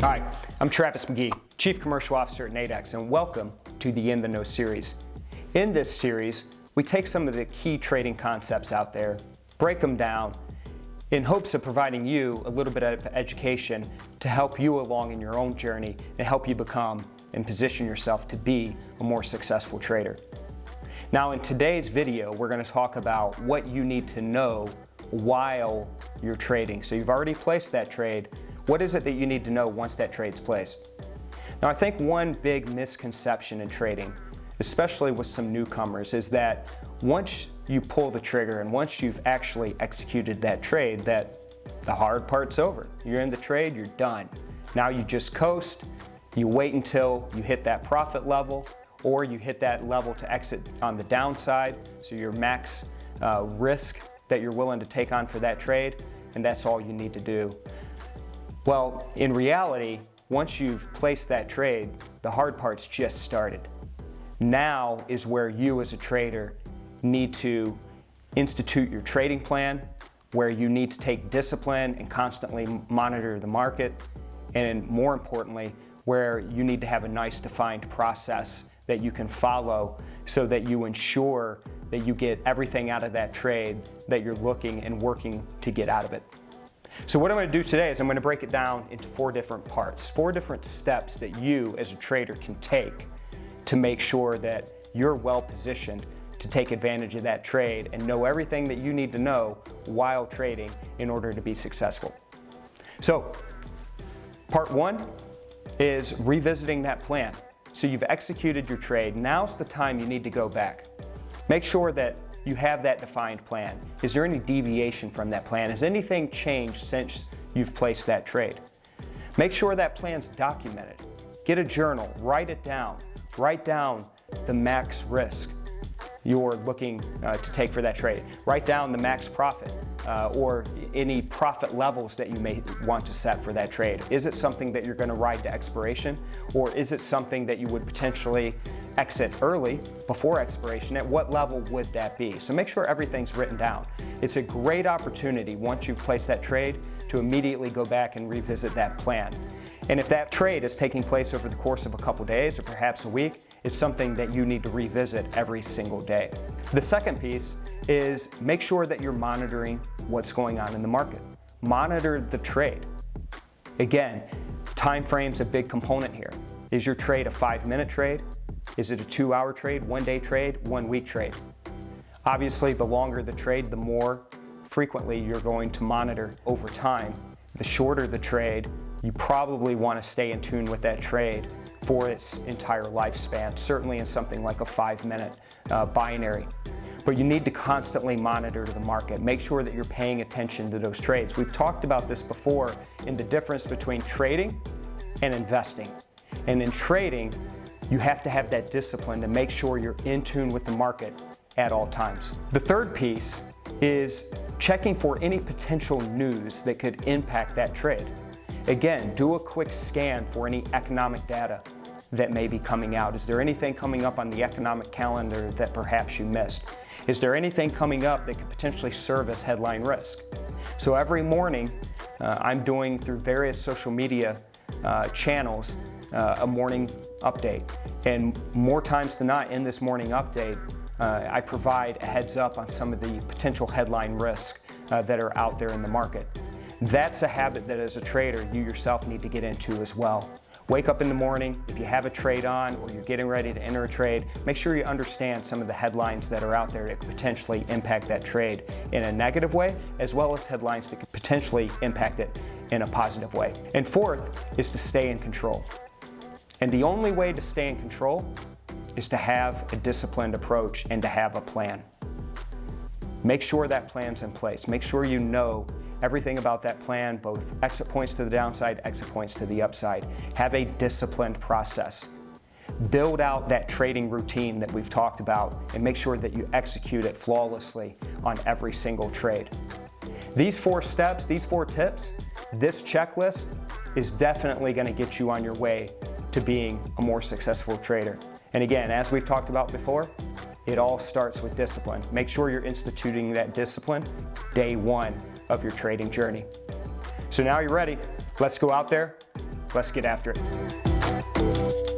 Hi, I'm Travis McGee, Chief Commercial Officer at Nadex, and welcome to the In the Know series. In this series, we take some of the key trading concepts out there, break them down, in hopes of providing you a little bit of education to help you along in your own journey and help you become and position yourself to be a more successful trader. Now, in today's video, we're going to talk about what you need to know while you're trading. So you've already placed that trade. What is it that you need to know once that trade's placed? Now, I think one big misconception in trading, especially with some newcomers, is that once you pull the trigger and once you've actually executed that trade, that the hard part's over. You're in the trade, you're done. Now you just coast, you wait until you hit that profit level, or you hit that level to exit on the downside, so your max risk that you're willing to take on for that trade, and that's all you need to do. Well, in reality, once you've placed that trade, the hard part's just started. Now is where you as a trader need to institute your trading plan, where you need to take discipline and constantly monitor the market, and more importantly, where you need to have a nice defined process that you can follow so that you ensure that you get everything out of that trade that you're looking and working to get out of it. So what I'm going to do today is I'm going to break it down into 4 different parts, 4 different steps that you as a trader can take to make sure that you're well positioned to take advantage of that trade and know everything that you need to know while trading in order to be successful. So part 1 is revisiting that plan. So you've executed your trade. Now's the time you need to go back. Make sure that you have that defined plan. Is there any deviation from that plan? Has anything changed since you've placed that trade? Make sure that plan's documented. Get a journal, write it down. Write down the max risk you're looking to take for that trade. Write down the max profit or any profit levels that you may want to set for that trade. Is it something that you're going to ride to expiration, or is it something that you would potentially exit early before expiration? At what level would that be? So make sure everything's written down. It's a great opportunity once you've placed that trade to immediately go back and revisit that plan. And if that trade is taking place over the course of a couple days or perhaps a week, it's something that you need to revisit every single day. The second piece is make sure that you're monitoring what's going on in the market. Monitor the trade. Again, time frame's a big component here. Is your trade a 5-minute trade? Is it a 2-hour trade, 1-day trade, 1-week trade? Obviously, the longer the trade, the more frequently you're going to monitor over time. The shorter the trade, you probably want to stay in tune with that trade for its entire lifespan, certainly in something like a 5-minute binary. But you need to constantly monitor the market. Make sure that you're paying attention to those trades. We've talked about this before in the difference between trading and investing. And in trading, you have to have that discipline to make sure you're in tune with the market at all times. The third piece is checking for any potential news that could impact that trade. Again, do a quick scan for any economic data that may be coming out. Is there anything coming up on the economic calendar that perhaps you missed? Is there anything coming up that could potentially serve as headline risk? So every morning, I'm doing through various social media channels a morning update. And more times than not in this morning update, I provide a heads up on some of the potential headline risks that are out there in the market. That's a habit that as a trader, you yourself need to get into as well. Wake up in the morning, if you have a trade on or you're getting ready to enter a trade, make sure you understand some of the headlines that are out there that could potentially impact that trade in a negative way, as well as headlines that could potentially impact it in a positive way. And fourth is to stay in control. And the only way to stay in control is to have a disciplined approach and to have a plan. Make sure that plan's in place. Make sure you know everything about that plan, both exit points to the downside, exit points to the upside. Have a disciplined process. Build out that trading routine that we've talked about and make sure that you execute it flawlessly on every single trade. These 4 steps, these 4 tips, this checklist is definitely going to get you on your way to being a more successful trader. And again, as we've talked about before, it all starts with discipline. Make sure you're instituting that discipline day 1 of your trading journey. So now you're ready. Let's go out there Let's get after it.